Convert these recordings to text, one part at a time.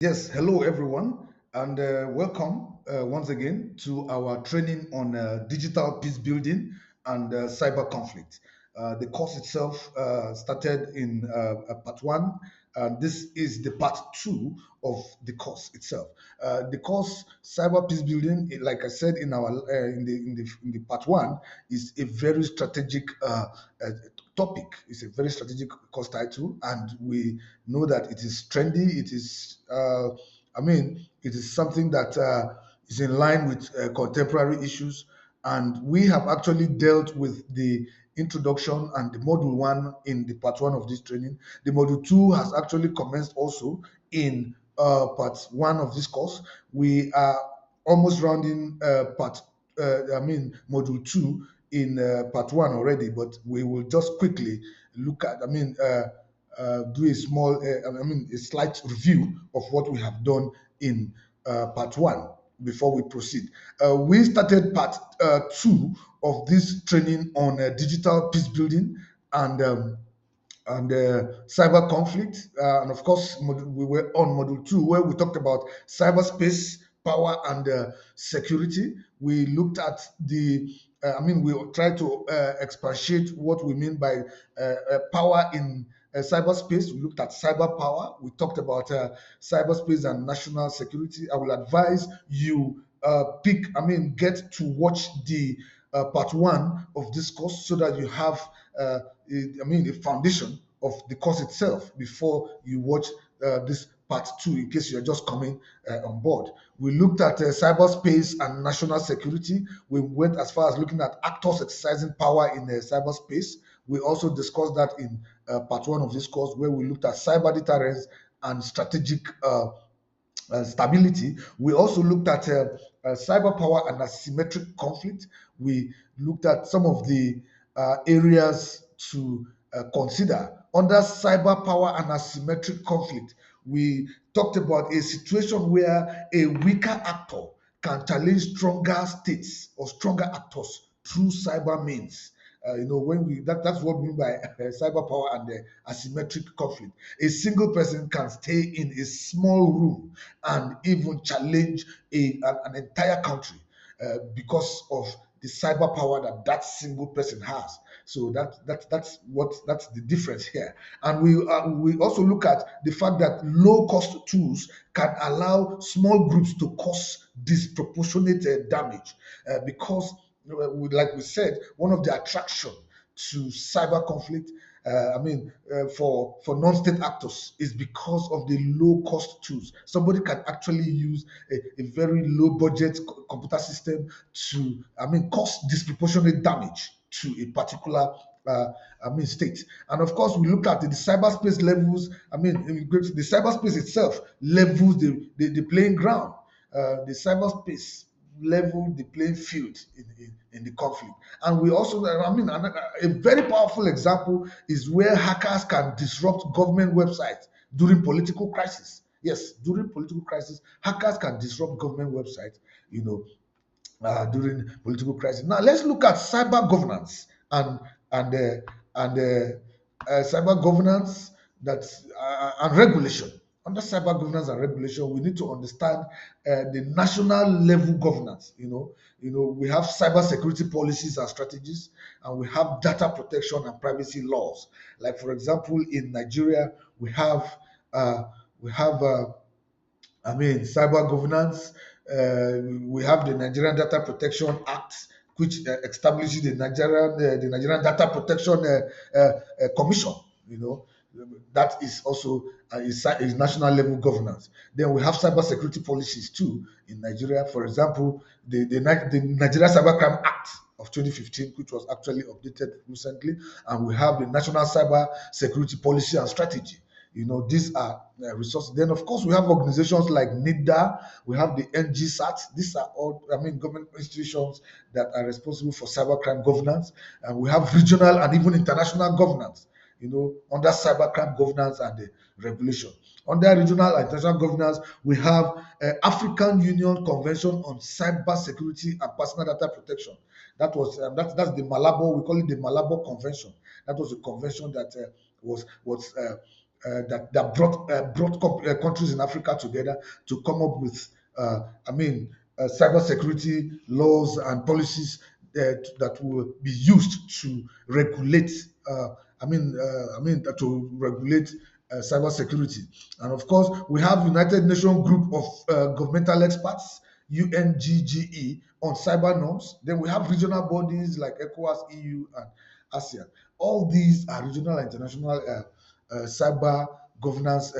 Yes, hello everyone, and welcome once again to our training on digital peace building and cyber conflict. The course itself started in part one, and this is the part two of the course itself. The course cyber peace building, like I said in our in the part one, is a very strategic topic. It's a very strategic course title, and we know that it is trendy. It is, it is something that is in line with contemporary issues. And we have actually dealt with the introduction and the module one in the part one of this training. The module two has actually commenced also in part one of this course. We are almost rounding module two in part one already, but we will just quickly look at, do a small, a slight review of what we have done in part one before we proceed. We started part two of this training on digital peace building and cyber conflict. And of course, we were on module two where we talked about cyberspace, power, and security. We looked at we tried to expatiate what we mean by power in cyberspace. We looked at cyber power. We talked about cyberspace and national security. I will advise you get to watch the part one of this course so that you have a foundation of the course itself before you watch this part two in case you're just coming on board. We looked at cyberspace and national security. We went as far as looking at actors exercising power in cyberspace. We also discussed that in part one of this course, where we looked at cyber deterrence and strategic stability. We also looked at cyber power and asymmetric conflict. We looked at some of the areas to consider under cyber power and asymmetric conflict. We talked about a situation where a weaker actor can challenge stronger states or stronger actors through cyber means. That's what we mean by cyber power and asymmetric conflict. A single person can stay in a small room and even challenge an entire country because of the cyber power that that single person has. So that's the difference here. And we also look at the fact that low cost tools can allow small groups to cause disproportionate damage because like we said, one of the attraction to cyber conflict, for non-state actors is because of the low-cost tools. Somebody can actually use a very low-budget computer system to, cause disproportionate damage to a particular state. And of course, we looked at the cyberspace levels. The cyberspace itself levels the playing ground. The cyberspace level the playing field in the conflict. And we also, a very powerful example is where hackers can disrupt government websites during political crisis. Yes, during political crisis, hackers can disrupt government websites, during political crisis. Now, let's look at cyber governance and cyber governance and regulation. Under cyber governance and regulation, we need to understand the national level governance. We have cyber security policies and strategies, and we have data protection and privacy laws. Like for example, in Nigeria, uh, we have cyber governance. We have the Nigerian Data Protection Act, which establishes the Nigerian Data Protection Commission. That is also is national level governance. Then we have cyber security policies too in Nigeria. For example, the Nigeria Cybercrime Act of 2015, which was actually updated recently, and we have the National Cyber Security Policy and Strategy. These are resources. Then, of course, we have organizations like NIDA, we have the NGSAT. These are all, government institutions that are responsible for cybercrime governance. And we have regional and even international governance, under cybercrime governance and the regulation. Under regional and international governance, we have African Union Convention on Cyber Security and Personal Data Protection. That was that's the Malabo. We call it the Malabo Convention. That was a convention that was that brought countries in Africa together to come up with, cybersecurity laws and policies that will be used to regulate. To regulate cybersecurity. And of course, we have United Nations group of governmental experts, UNGGE, on cyber norms. Then we have regional bodies like ECOWAS, EU, and ASEAN. All these are regional and international cyber governance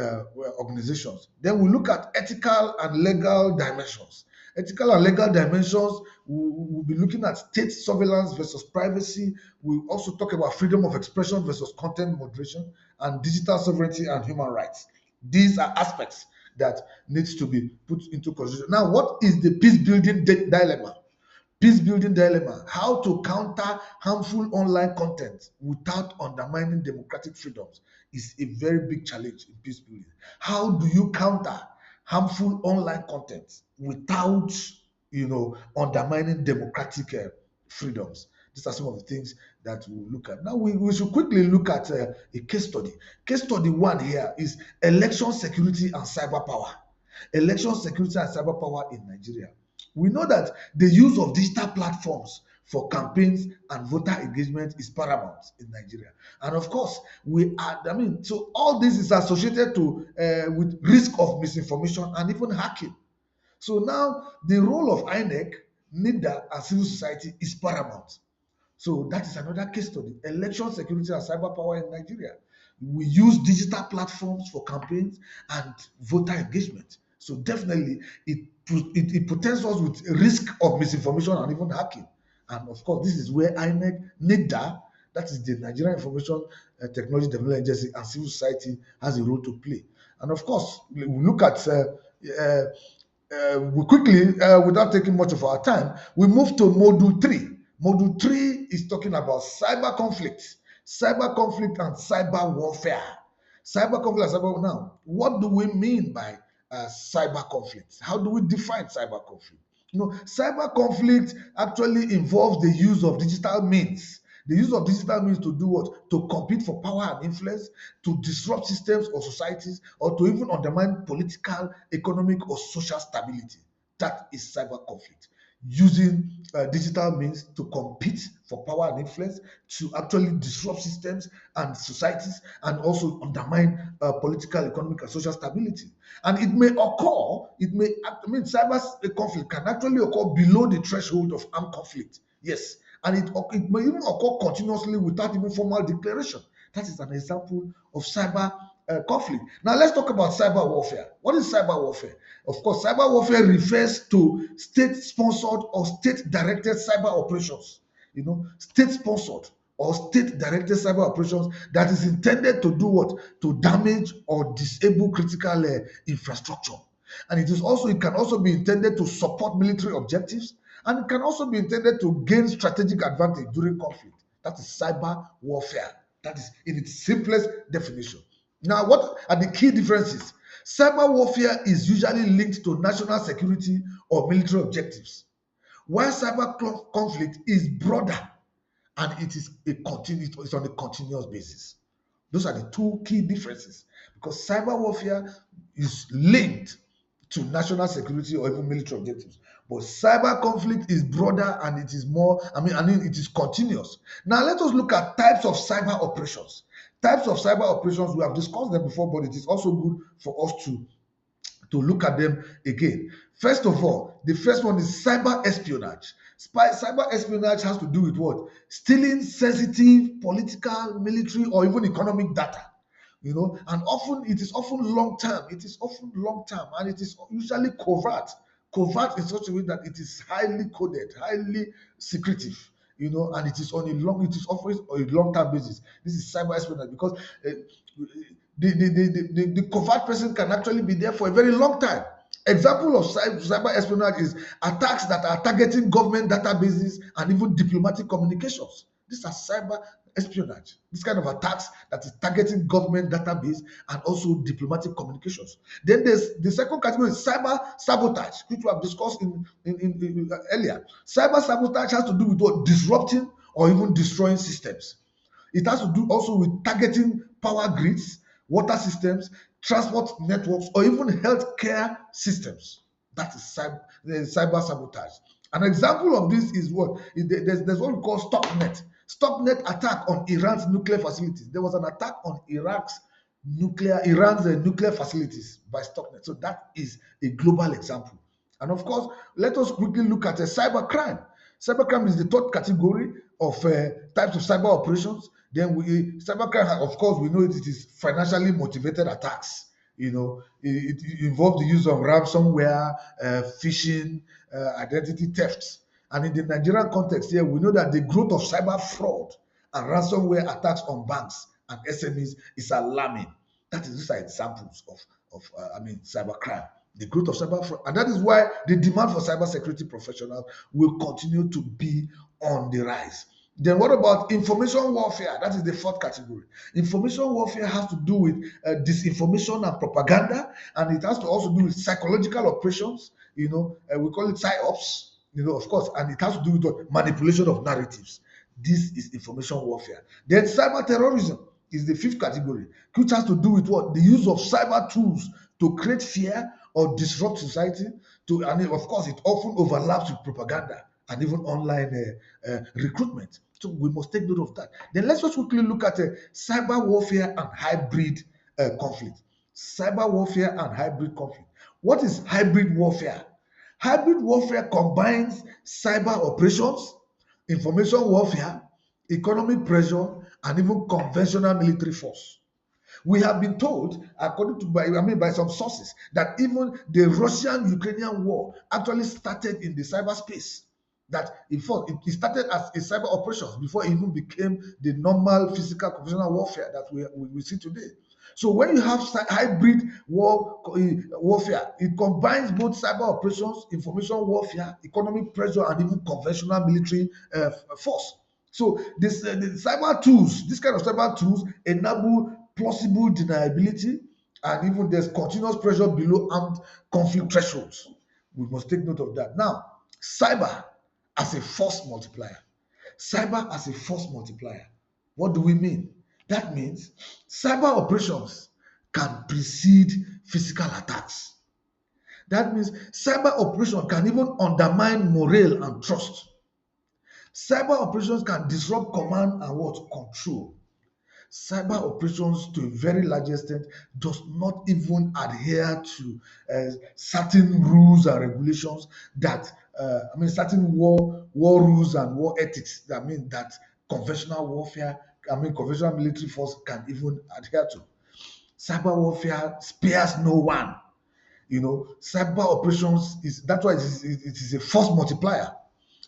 organizations. Then we look at ethical and legal dimensions. Ethical and legal dimensions, we'll be looking at state surveillance versus privacy. We'll also talk about freedom of expression versus content moderation, and digital sovereignty and human rights. These are aspects that needs to be put into consideration. Now, what is the peace building dilemma? Peace building dilemma: how to counter harmful online content without undermining democratic freedoms is a very big challenge in peace building. How do you counter harmful online content without, undermining democratic freedoms? These are some of the things that we'll look at. Now, we should quickly look at a case study. Case study one here is election security and cyber power. Election security and cyber power in Nigeria. We know that the use of digital platforms for campaigns and voter engagement is paramount in Nigeria. And of course, so all this is associated with risk of misinformation and even hacking. So now the role of INEC, NIDA, and civil society is paramount. So that is another case study. Election security and cyber power in Nigeria. We use digital platforms for campaigns and voter engagement. So definitely it presents us with risk of misinformation and even hacking. And of course, this is where INEC, NIDA, that is the Nigerian Information Technology Development Agency, and civil society has a role to play. And of course, we look at we quickly, without taking much of our time, we move to Module 3. Module 3 is talking about cyber conflict and cyber warfare. Cyber conflict and cyber. Now, what do we mean by cyber conflict? How do we define cyber conflict? Cyber conflict actually involves the use of digital means. The use of digital means to do what? To compete for power and influence, to disrupt systems or societies, or to even undermine political, economic, or social stability. That is cyber conflict. Using digital means to compete for power and influence, to actually disrupt systems and societies, and also undermine political, economic, and social stability. And it may occur, cyber conflict can actually occur below the threshold of armed conflict. Yes. And it may even occur continuously without even formal declaration. That is an example of cyber conflict. Now, let's talk about cyber warfare. What is cyber warfare? Of course, cyber warfare refers to state-sponsored or state-directed cyber operations. State-sponsored or state-directed cyber operations that is intended to do what? To damage or disable critical infrastructure. And it can also be intended to support military objectives, and it can also be intended to gain strategic advantage during conflict. That is cyber warfare. That is in its simplest definition. Now, what are the key differences? Cyber warfare is usually linked to national security or military objectives, while cyber conflict is broader and it's on a continuous basis. Those are the two key differences, because cyber warfare is linked to national security or even military objectives. But cyber conflict is broader and it is more, it is continuous. Now let us look at types of cyber operations. Types of cyber operations, we have discussed them before, but it is also good for us to look at them again. First of all, the first one is cyber espionage. Cyber espionage has to do with what? Stealing sensitive political, military, or even economic data. And it is often long term, and it is usually covert in such a way that it is highly coded, highly secretive, and it is often on a long term basis. This is cyber espionage, because the covert person can actually be there for a very long time. Example of cyber espionage is attacks that are targeting government databases and even diplomatic communications. These are cyber espionage. This kind of attacks that is targeting government database and also diplomatic communications. Then there's the second category is cyber sabotage, which we have discussed in earlier. Cyber sabotage has to do with what? Disrupting or even destroying systems. It has to do also with targeting power grids, water systems, transport networks, or even healthcare systems. That is cyber sabotage. An example of this is what there's what we call StopNet. StopNet attack on Iran's nuclear facilities. There was an attack on Iran's nuclear facilities by StopNet. So that is a global example. And of course, let us quickly look at cybercrime. Cybercrime is the third category of types of cyber operations. Then cybercrime, of course, we know it is financially motivated attacks. It involves the use of ransomware, phishing, identity thefts. And in the Nigerian context here, we know that the growth of cyber fraud and ransomware attacks on banks and SMEs is alarming. These are examples of cybercrime, the growth of cyber fraud, and that is why the demand for cybersecurity professionals will continue to be on the rise. Then what about information warfare? That is the fourth category. Information warfare has to do with disinformation and propaganda, and it has to also do with psychological operations. We call it PsyOps, of course, and it has to do with manipulation of narratives. This is information warfare. Then cyber terrorism is the fifth category, which has to do with what? The use of cyber tools to create fear or disrupt society. And of course, it often overlaps with propaganda and even online recruitment. So we must take note of that. Then let's just quickly look at cyber warfare and hybrid conflict. Cyber warfare and hybrid conflict. What is hybrid warfare? Hybrid warfare combines cyber operations, information warfare, economic pressure, and even conventional military force. We have been told, according to by some sources, that even the Russian-Ukrainian war actually started in the cyberspace. That in fact it started as a cyber operations before it even became the normal physical conventional warfare that we see today. So when you have hybrid warfare, it combines both cyber operations, information warfare, economic pressure, and even conventional military force. So the cyber tools, this kind of cyber tools enable plausible deniability, and even there's continuous pressure below armed conflict thresholds. We must take note of that. Now, cyber as a force multiplier. Cyber as a force multiplier. What do we mean? That means cyber operations can precede physical attacks. That means cyber operation can even undermine morale and trust. Cyber operations can disrupt command and control. Cyber operations, to a very large extent, does not even adhere to certain rules and regulations that certain war rules and war ethics that conventional military force can even adhere to. Cyber warfare spares no one. Cyber operations that's why it is a force multiplier.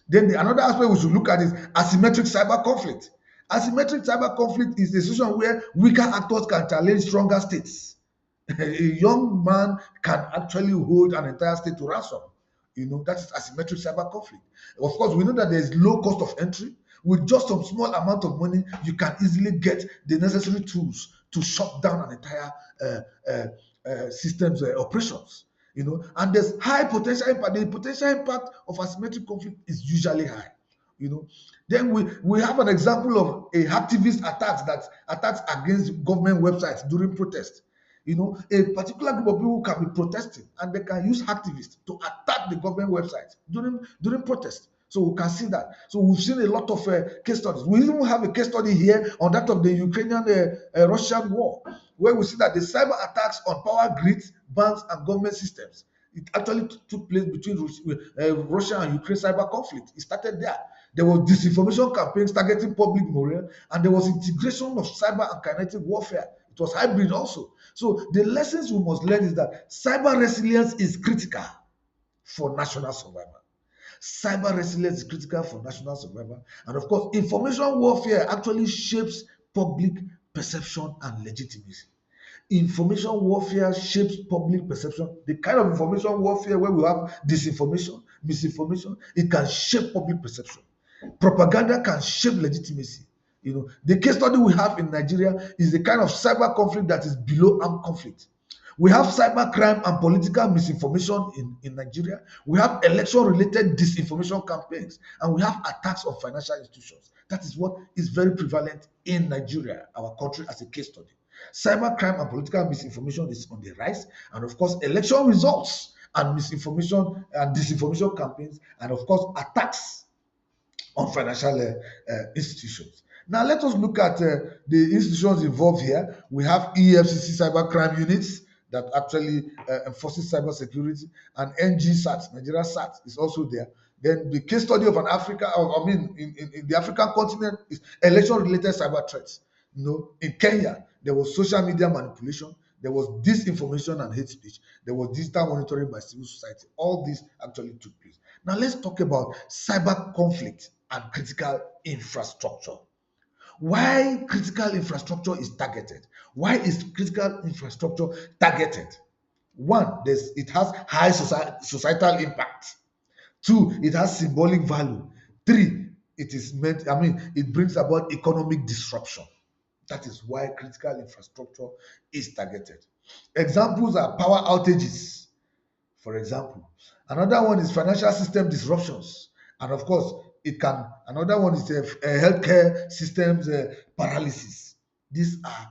Then another aspect we should look at is asymmetric cyber conflict. Asymmetric cyber conflict is a situation where weaker actors can challenge stronger states. A young man can actually hold an entire state to ransom. That is asymmetric cyber conflict. Of course, we know that there is low cost of entry. With just some small amount of money, you can easily get the necessary tools to shut down an entire system's operations. And there's high potential impact. The potential impact of asymmetric conflict is usually high. Then we have an example of a hacktivist attacks against government websites during protest. A particular group of people can be protesting and they can use hacktivists to attack the government websites during protest. So we can see that. So we've seen a lot of case studies. We even have a case study here on that of the Ukrainian-Russian war, where we see that the cyber attacks on power grids, banks, and government systems, it actually took place between Russia and Ukraine cyber conflict. It started there. There was disinformation campaigns targeting public morale, and there was integration of cyber and kinetic warfare. It was hybrid also. So the lessons we must learn is that cyber resilience is critical for national survival. Cyber resilience is critical for national survival. And of course, information warfare actually shapes public perception and legitimacy. Information warfare shapes public perception. The kind of information warfare where we have disinformation, misinformation, it can shape public perception. Propaganda can shape legitimacy. The case study we have in Nigeria is the kind of cyber conflict that is below armed conflict. We have cyber crime and political misinformation in Nigeria. We have election-related disinformation campaigns, and we have attacks on financial institutions. That is what is very prevalent in Nigeria, our country, as a case study. Cybercrime and political misinformation is on the rise, and of course, election results and misinformation and disinformation campaigns, and of course, attacks on financial institutions. Now, let us look at the institutions involved here. We have EFCC cybercrime units that actually enforces cybersecurity, and NGSAT, Nigeria SAT, is also there. Then the case study of an Africa, I mean, in the African continent, is election-related cyber threats. In Kenya, there was social media manipulation, there was disinformation and hate speech, there was digital monitoring by civil society. All this actually took place. Now let's talk about cyber conflict and critical infrastructure. Why critical infrastructure is targeted? Why is critical infrastructure targeted? One, it has high societal impact. Two, it has symbolic value. Three, it brings about economic disruption. That is why critical infrastructure is targeted. Examples are power outages, for example. Another one is financial system disruptions. And of course, another one is healthcare systems paralysis. These are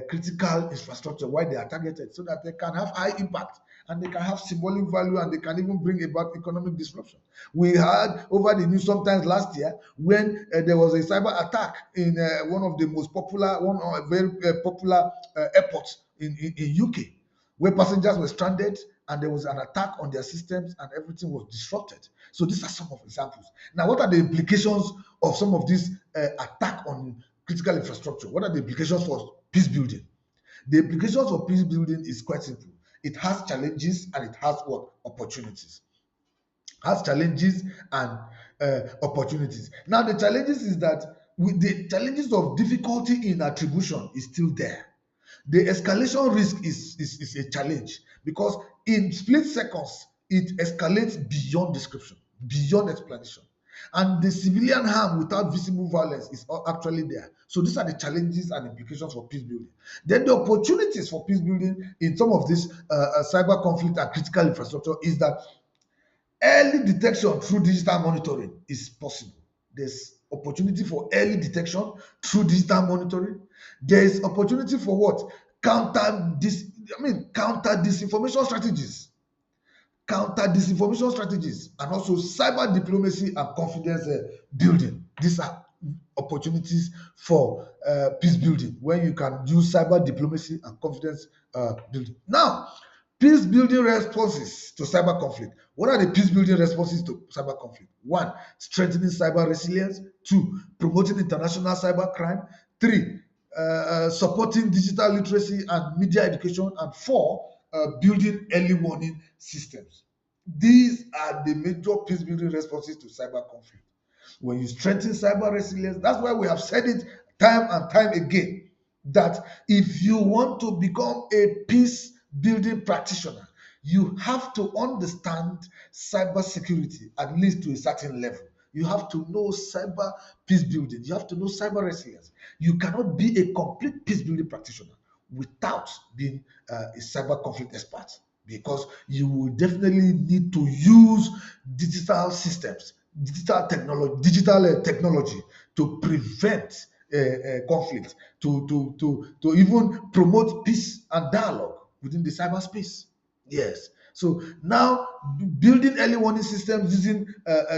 critical infrastructure, why they are targeted, so that they can have high impact and they can have symbolic value and they can even bring about economic disruption. We had over the news sometimes last year when there was a cyber attack in one of the most popular, very popular airports in UK, where passengers were stranded and there was an attack on their systems and everything was disrupted. So these are some of examples. Now, what are the implications of some of these attack on critical infrastructure? What are the implications for peace building? The implications for peace building is quite simple. It has challenges and it has what? Opportunities. Has challenges and opportunities. Now, the challenges is that the challenges of difficulty in attribution is still there. The escalation risk is a challenge because in split seconds it escalates beyond description, beyond explanation, and the civilian harm without visible violence is actually there. So these are the challenges and implications for peace building. Then the opportunities for peace building in some of this cyber conflict and critical infrastructure is that early detection through digital monitoring is possible. There's opportunity for early detection through digital monitoring. There is opportunity for what? Counter disinformation strategies. Counter disinformation strategies, and also cyber diplomacy and confidence building. These are opportunities for peace building when you can use cyber diplomacy and confidence building. Now, peace building responses to cyber conflict. What are the peace building responses to cyber conflict? One, strengthening cyber resilience. Two, promoting international cyber crime. Three, supporting digital literacy and media education. And four, building early warning systems. These are the major peace building responses to cyber conflict. When you strengthen cyber resilience, that's why we have said it time and time again, that if you want to become a peace building practitioner, you have to understand cybersecurity at least to a certain level. You have to know cyber peace building. You have to know cyber resilience. You cannot be a complete peace building practitioner without being a cyber conflict expert, because you will definitely need to use digital systems, digital technology to prevent conflict, to even promote peace and dialogue within the cyberspace. Yes. So now building early warning systems using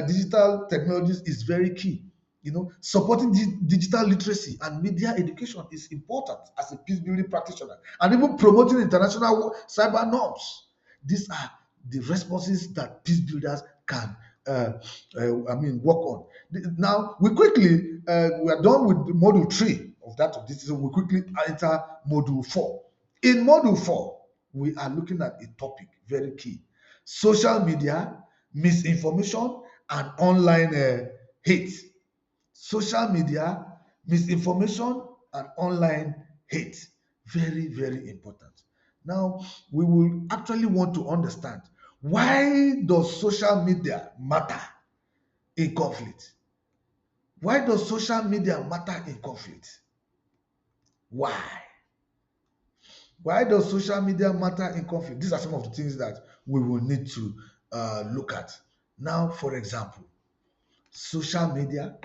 digital technologies is very key. Supporting digital literacy and media education is important as a peace building practitioner, and even promoting international cyber norms. These are the responses that peace builders can work on. Now we are done with module 3 of this, so we quickly enter module 4. In module 4, we are looking at a topic very key: social media, misinformation, and online hate. Social media, misinformation, and online hate. Very, very important. Now, we will actually want to understand, why does social media matter in conflict? Why does social media matter in conflict? Why? Why does social media matter in conflict? These are some of the things that we will need to look at. Now, for example, social media.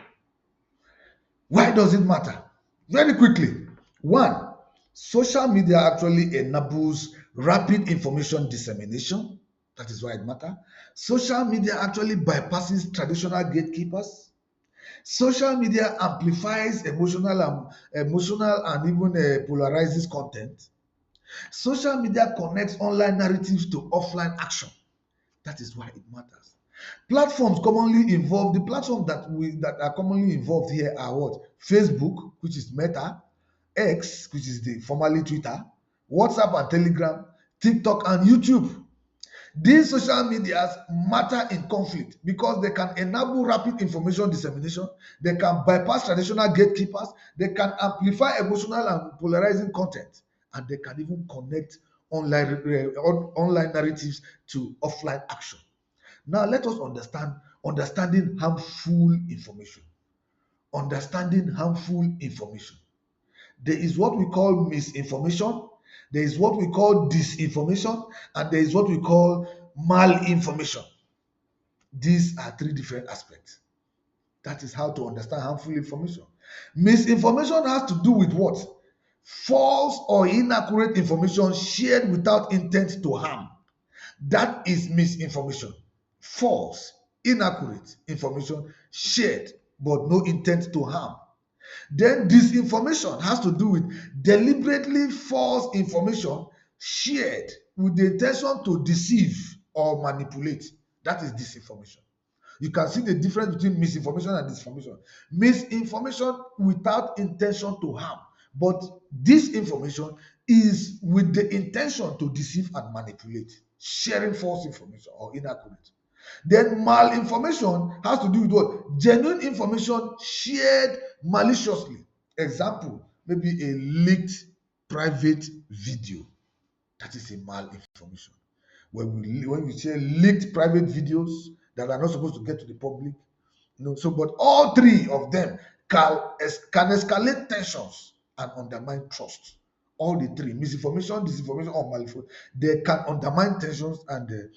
Why does it matter? Very quickly. One, Social media actually enables rapid information dissemination. That is why it matters. Social media actually bypasses traditional gatekeepers. Social media amplifies emotional and even polarizes content. Social media connects online narratives to offline action. That is why it matters. The platforms that are commonly involved here are what? Facebook, which is Meta, X, which is the formerly Twitter, WhatsApp and Telegram, TikTok and YouTube. These social medias matter in conflict because they can enable rapid information dissemination, they can bypass traditional gatekeepers, they can amplify emotional and polarizing content, and they can even connect online narratives to offline action. Now let us understanding harmful information. Understanding harmful information. There is what we call misinformation, there is what we call disinformation, and there is what we call malinformation. These are three different aspects. That is how to understand harmful information. Misinformation has to do with what? False or inaccurate information shared without intent to harm. That is misinformation. False, inaccurate information shared but no intent to harm. Then disinformation has to do with deliberately false information shared with the intention to deceive or manipulate. That is disinformation. You can see the difference between misinformation and disinformation. Misinformation without intention to harm, but disinformation is with the intention to deceive and manipulate, sharing false information or inaccurate. Then malinformation has to do with what? Genuine information shared maliciously. Example, maybe a leaked private video. That is a malinformation. When we share leaked private videos that are not supposed to get to the public, but all three of them can escalate tensions and undermine trust. All the three, misinformation, disinformation, or malinformation, they can undermine tensions and they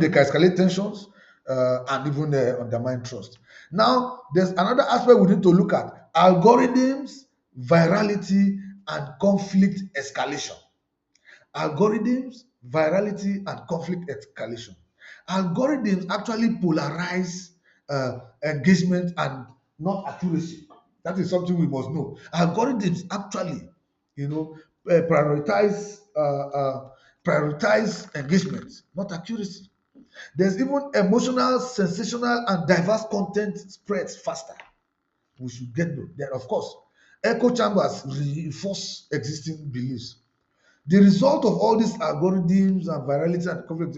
can escalate tensions and even undermine trust. Now, there's another aspect we need to look at: algorithms, virality, and conflict escalation. Algorithms, virality, and conflict escalation. Algorithms actually polarize engagement and not accuracy. That is something we must know. Algorithms actually, prioritize engagement, not accuracy. There's even emotional, sensational, and diverse content spreads faster. We should get them. Then, of course, echo chambers reinforce existing beliefs. The result of all these algorithms and virality and conflict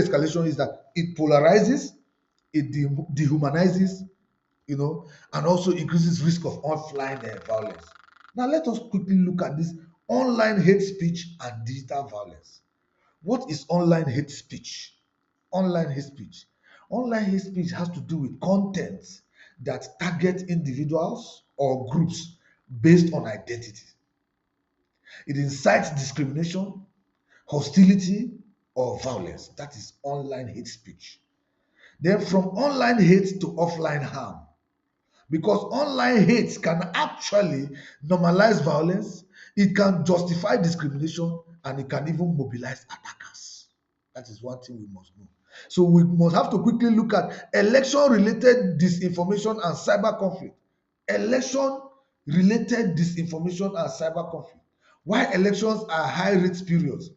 escalation is that it polarizes, it dehumanizes, and also increases risk of offline violence. Now, let us quickly look at this online hate speech and digital violence. What is online hate speech? Online hate speech. Online hate speech has to do with content that target individuals or groups based on identity. It incites discrimination, hostility, or violence. That is online hate speech. Then from online hate to offline harm. Because online hate can actually normalize violence, it can justify discrimination, and it can even mobilize attackers. That is one thing we must know. So we must have to quickly look at election-related disinformation and cyber conflict. Election-related disinformation and cyber conflict. Why elections are high-risk periods?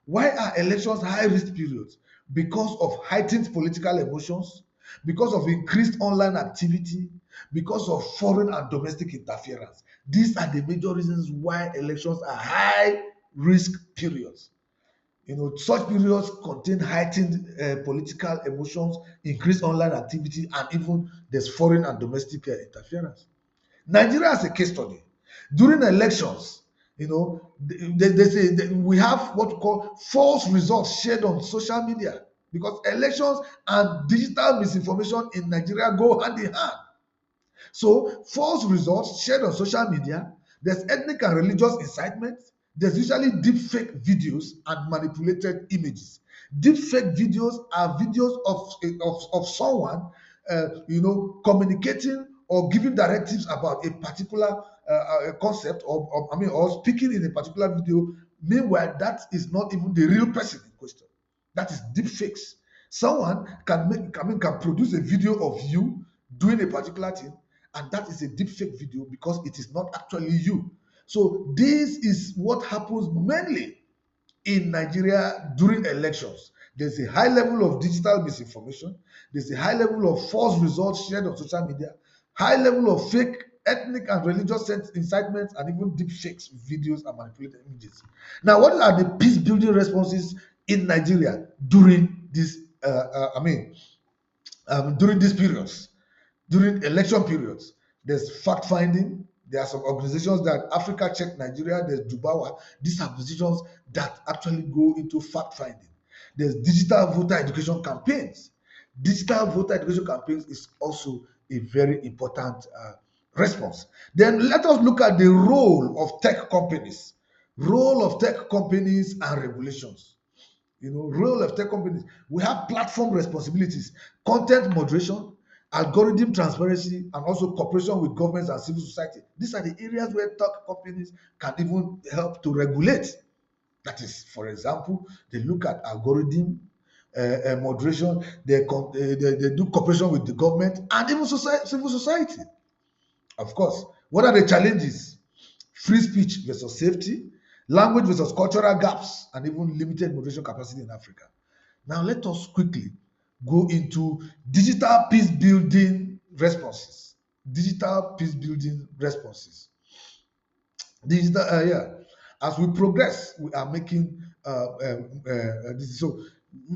Why are elections high-risk periods? Because of heightened political emotions, because of increased online activity, because of foreign and domestic interference. These are the major reasons why elections are high-risk periods. Such periods contain heightened political emotions, increased online activity, and even there's foreign and domestic interference. Nigeria is a case study. During elections, they say that we have what we call false results shared on social media, because elections and digital misinformation in Nigeria go hand in hand. So false results shared on social media, there's ethnic and religious incitement, there's usually deep fake videos and manipulated images. Deep fake videos are videos of someone communicating or giving directives about a particular a concept, or speaking in a particular video. Meanwhile, that is not even the real person in question. That is deep fakes. Someone can produce a video of you doing a particular thing, and that is a deep fake video because it is not actually you. So this is what happens mainly in Nigeria during elections. There's a high level of digital misinformation. There's a high level of false results shared on social media, high level of fake ethnic and religious incitements, and even deep fakes, videos, and manipulated images. Now, what are the peace building responses in Nigeria during this? During these periods, during election periods. There's fact finding. There are some organizations that Africa Check Nigeria, there's Dubawa. These are positions that actually go into fact finding. There's digital voter education campaigns. Digital voter education campaigns is also a very important response. Then let us look at the role of tech companies. Role of tech companies and regulations. Role of tech companies. We have platform responsibilities, content moderation, algorithm transparency, and also cooperation with governments and civil society. These are the areas where tech companies can even help to regulate. That is, for example, they look at algorithm moderation, they do cooperation with the government and even civil society. Of course, what are the challenges? Free speech versus safety, language versus cultural gaps, and even limited moderation capacity in Africa. Now, let us quickly go into digital peace building responses. Digital peace building responses. Yeah. As we progress, we are making this. So,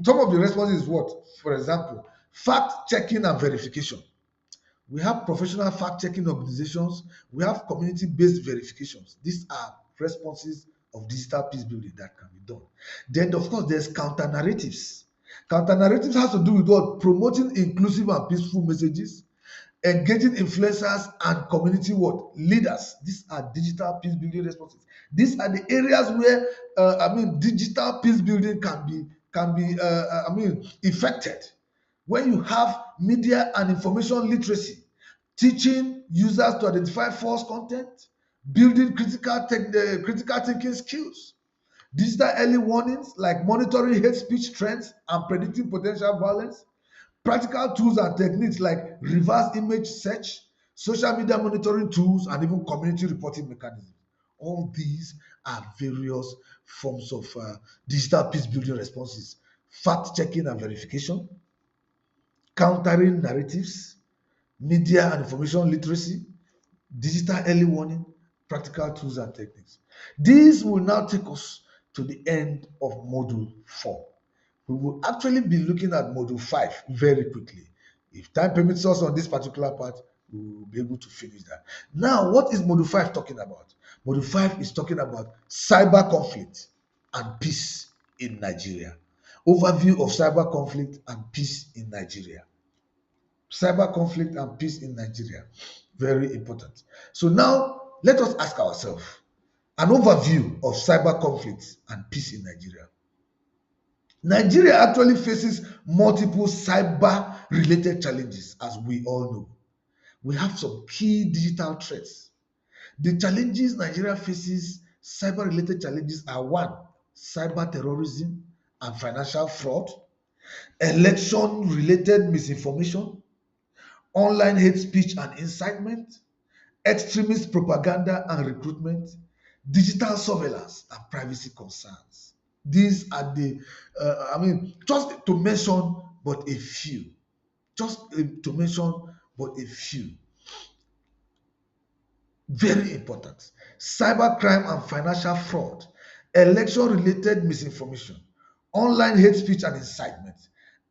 some of the responses is what? For example, fact checking and verification. We have professional fact-checking organizations. We have community-based verifications. These are responses of digital peace building that can be done. Then, of course, there's counter-narratives. Counter-narratives has to do with what? Promoting inclusive and peaceful messages, engaging influencers and community leaders. These are digital peace building responses. These are the areas where digital peace building can be effected. When you have media and information literacy, teaching users to identify false content, building critical thinking skills, digital early warnings like monitoring hate speech trends and predicting potential violence, practical tools and techniques like reverse image search, social media monitoring tools, and even community reporting mechanisms. All these are various forms of digital peace building responses. Fact checking and verification, countering narratives, media and information literacy, digital early warning, practical tools and techniques. These will now take us to the end of Module 4. We will actually be looking at Module 5 very quickly. If time permits us on this particular part, we will be able to finish that. Now, what is Module 5 talking about? Module 5 is talking about cyber conflict and peace in Nigeria. Overview of cyber conflict and peace in Nigeria. Cyber conflict and peace in Nigeria. Very important. So now let us ask ourselves an overview of cyber conflicts and peace in Nigeria. Nigeria actually faces multiple cyber related challenges, as we all know. We have some key digital threats. The challenges Nigeria faces, cyber related challenges, are one, cyber terrorism and financial fraud, election related misinformation, online hate speech and incitement, extremist propaganda and recruitment, digital surveillance, and privacy concerns. These are just to mention but a few. Just to mention but a few. Very important. Cybercrime and financial fraud, election-related misinformation, online hate speech and incitement,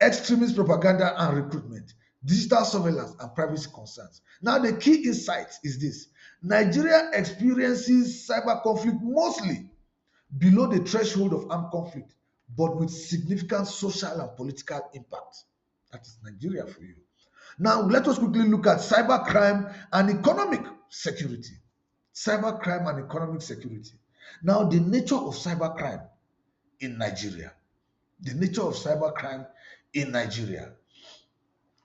extremist propaganda and recruitment, digital surveillance, and privacy concerns. Now, the key insight is this. Nigeria experiences cyber conflict mostly below the threshold of armed conflict, but with significant social and political impact. That is Nigeria for you. Now, let us quickly look at cybercrime and economic security. Cybercrime and economic security. Now, the nature of cybercrime in Nigeria. The nature of cybercrime in Nigeria.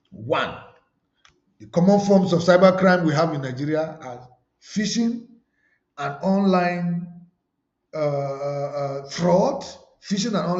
One, the common forms of cybercrime we have in Nigeria are phishing and online fraud, phishing and online